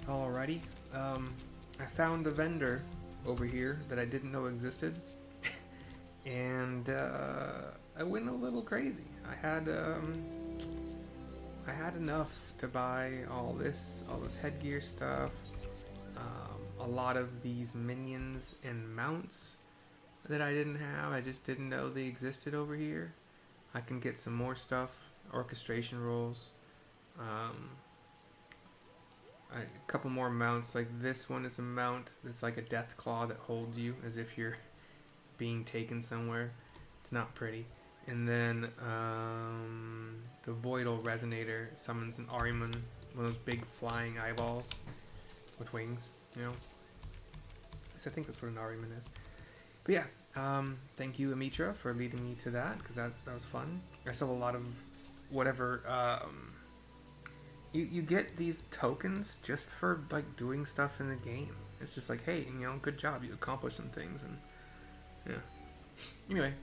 Alrighty. I found a vendor over here that I didn't know existed, and I went a little crazy. I had enough to buy all this headgear stuff, a lot of these minions and mounts that I didn't have. I just didn't know they existed over here. I can get some more stuff, orchestration rolls. A couple more mounts. Like this one is a mount that's like a death claw that holds you as if you're being taken somewhere. It's not pretty. And then the Voidal Resonator summons an Ahriman, one of those big flying eyeballs with wings, you know? I think that's what an Ahriman is. But yeah, thank you, Amitra, for leading me to that, because that was fun. I still have a lot of whatever... You get these tokens just for like doing stuff in the game. It's just like, hey, you know, good job, you accomplished some things, and yeah. Anyway,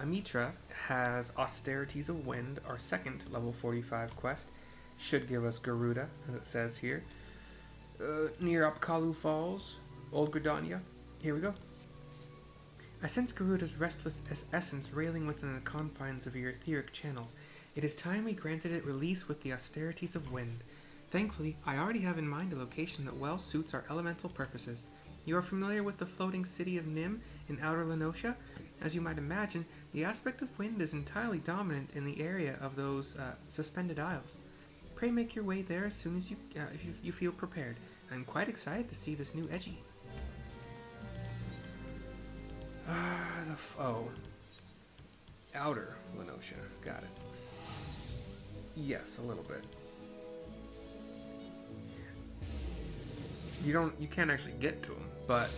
Amitra has Austerities of Wind, our second level 45 quest. Should give us Garuda, as it says here. Near Apkalu Falls, Old Gridania. Here we go. I sense Garuda's restless essence railing within the confines of your etheric channels. It is time we granted it release with the Austerities of Wind. Thankfully, I already have in mind a location that well suits our elemental purposes. You are familiar with the floating city of Nim in outer Lenosha? As you might imagine, the aspect of wind is entirely dominant in the area of those suspended isles. Pray make your way there as soon as you feel prepared. I'm quite excited to see this new Edgy. Outer Lenosha. Got it. Yes, a little bit. You can't actually get to them, but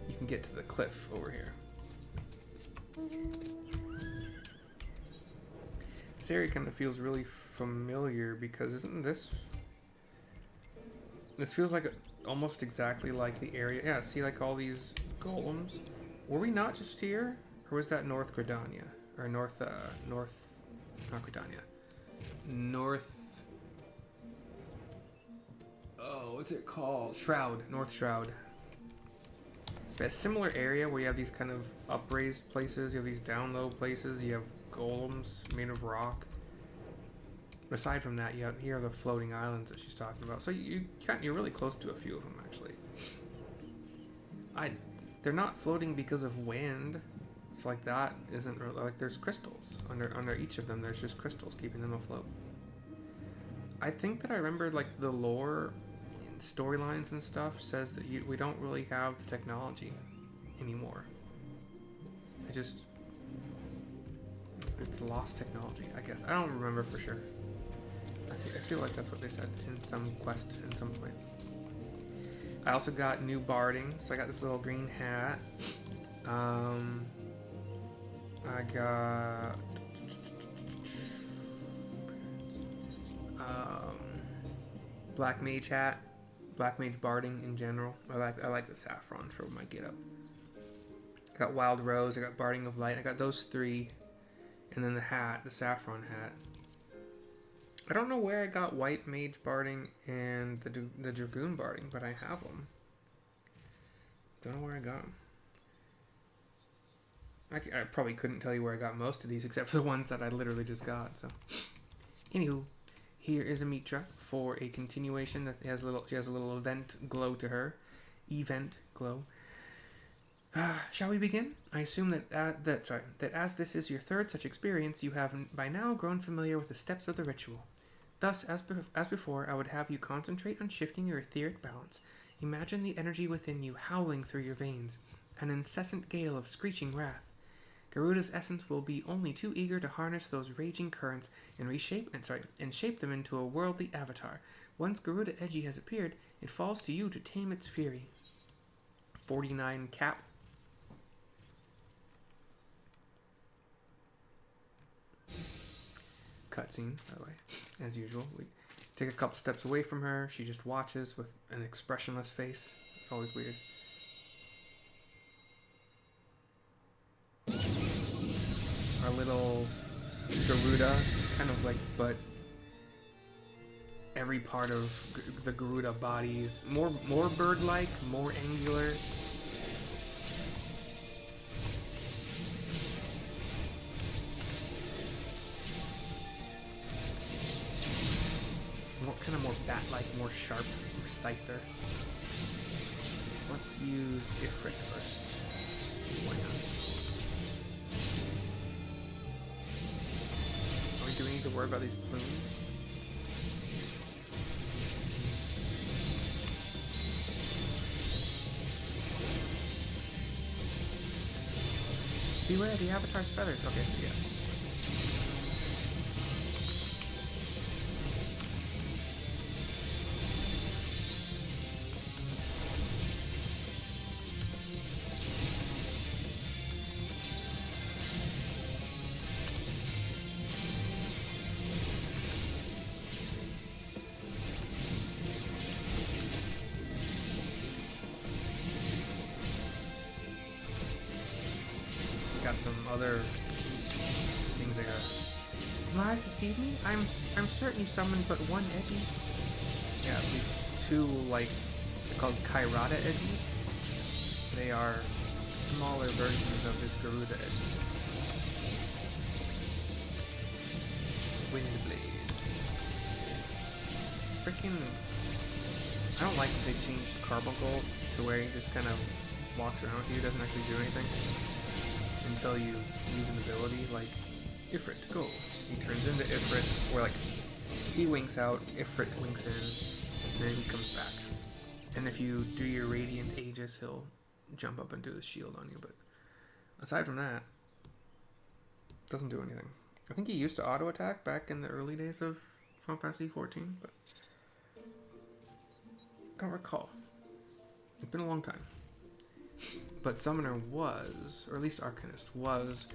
you can get to the cliff over here. This area kind of feels really familiar because isn't this feels like almost exactly like the area. Yeah, see like all these golems. Were we not just here? Or was that North Gridania? Or not Gridania. North... Oh, what's it called? Shroud. North Shroud. A similar area where you have these kind of upraised places, you have these down low places, you have golems made of rock. Aside from that, here are the floating islands that she's talking about. So you're really close to a few of them, actually. They're not floating because of wind. It's like that isn't really, like there's crystals under each of them. There's just crystals keeping them afloat. I think that I remembered like the lore, storylines and stuff says that we don't really have the technology anymore. It's lost technology, I guess. I don't remember for sure. I feel like that's what they said in some quest at some point. I also got new barding, so I got this little green hat. I got black mage hat, black mage barding in general. I like the saffron for my getup. I got wild rose. I got barding of light. I got those three, and then the hat, the saffron hat. I don't know where I got white mage barding and the dragoon barding, but I have them. Don't know where I got them. I probably couldn't tell you where I got most of these, except for the ones that I literally just got. So, anywho, here is Amitra for a continuation that has she has a little event glow to her. Event glow. Shall we begin? I assume that as this is your third such experience, you have by now grown familiar with the steps of the ritual. Thus, as before, I would have you concentrate on shifting your etheric balance. Imagine the energy within you howling through your veins, an incessant gale of screeching wrath. Garuda's essence will be only too eager to harness those raging currents and shape them into a worldly avatar. Once Garuda Edgy has appeared, it falls to you to tame its fury. 49 cap. Cutscene, by the way, as usual. We take a couple steps away from her. She just watches with an expressionless face. It's always weird. Our little Garuda, kind of like, but every part of the Garuda body is more bird-like, more angular. Kind of more bat-like, more sharp, more scyther. Let's use Ifrit first. Why not? Do we need to worry about these plumes? Beware the Avatar's feathers. Okay, so yes. Got some other things I got. Did my eyes deceive me? I'm certain you summoned but one edgy. Yeah, at least two, like, they're called Kairata edgies. They are smaller versions of this Garuda edgy. Windblade. Freaking, I don't like that they changed Carbuncle to where he just kind of walks around with you, doesn't actually do anything. Until you use an ability like Ifrit, go. He turns into Ifrit, or like he winks out, Ifrit winks in, and then he comes back. And if you do your Radiant Aegis, he'll jump up and do the shield on you. But aside from that, doesn't do anything. I think he used to auto attack back in the early days of Final Fantasy XIV, but don't recall. It's been a long time. But Summoner was, or at least Arcanist was,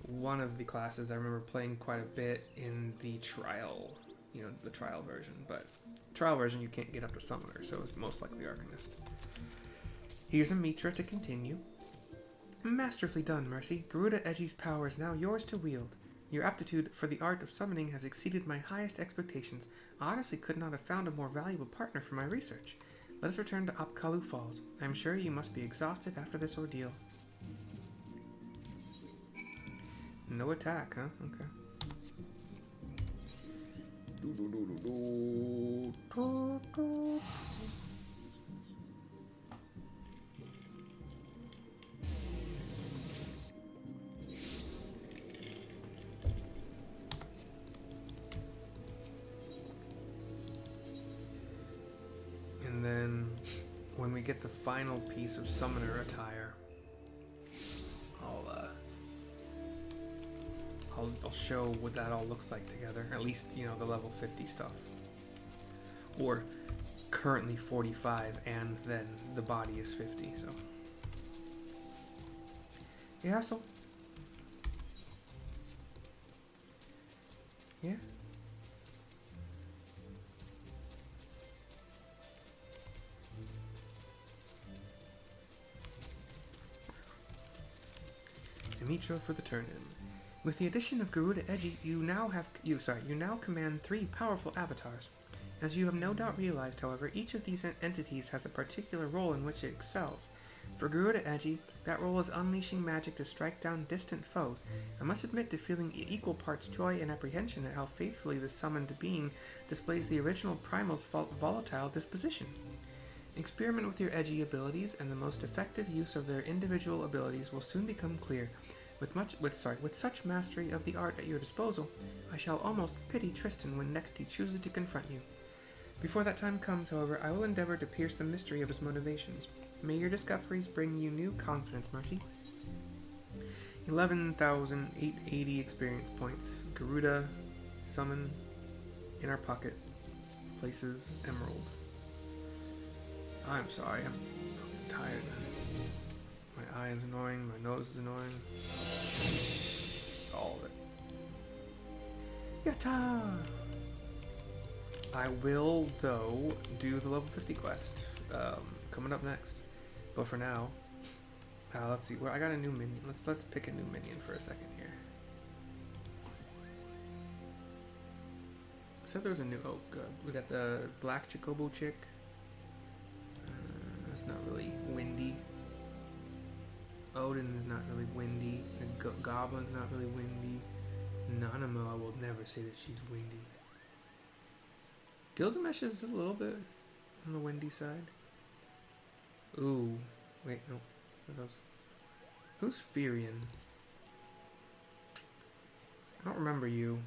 one of the classes I remember playing quite a bit in the trial, the trial version. But trial version you can't get up to Summoner, so it's most likely Arcanist. Here's a Mitra to continue. Masterfully done, Mercy. Garuda Edgy's power is now yours to wield. Your aptitude for the art of summoning has exceeded my highest expectations. I honestly could not have found a more valuable partner for my research. Let us return to Apkalu Falls. I am sure you must be exhausted after this ordeal. No attack, huh? Okay. And then when we get the final piece of Summoner attire, I'll show what that all looks like together. At least, the level 50 stuff. Or currently 45, and then the body is 50, so. Yeah, so. Yeah. Mitra for the turn-in. With the addition of Garuda Edgy, you now command 3 powerful avatars. As you have no doubt realized, however, each of these entities has a particular role in which it excels. For Garuda Edgy, that role is unleashing magic to strike down distant foes. I must admit to feeling equal parts joy and apprehension at how faithfully the summoned being displays the original Primal's volatile disposition. Experiment with your Edgy abilities, and the most effective use of their individual abilities will soon become clear. With such mastery of the art at your disposal, I shall almost pity Tristan when next he chooses to confront you. Before that time comes, however, I will endeavor to pierce the mystery of his motivations. May your discoveries bring you new confidence, Mercy. 11,880 experience points. Garuda, summon, in our pocket, places emerald. I'm sorry, I'm fucking tired, man. My eye is annoying, my nose is annoying. It's all of it. Yatta! I will, though, do the level 50 quest coming up next. But for now, let's see. Well, I got a new minion. Let's pick a new minion for a second here. said there was a new. Oh, good. We got the black Chocobo chick. That's not really windy. Odin is not really windy. The Goblin's not really windy. Nanamo, I will never say that she's windy. Gilgamesh is a little bit on the windy side. Ooh. Wait, no. What else? Who's Firion? I don't remember you.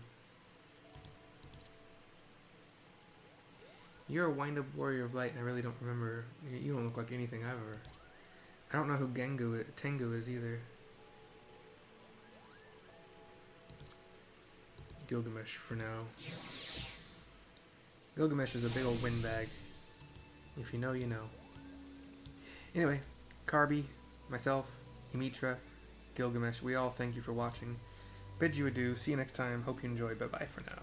You're a wind-up warrior of light, and I really don't remember. You don't look like anything I've ever. I don't know who Tengu is either. Gilgamesh for now. Gilgamesh is a big old windbag. If you know, you know. Anyway, Carby, myself, Emitra, Gilgamesh, we all thank you for watching. Bid you adieu. See you next time. Hope you enjoyed. Bye-bye for now.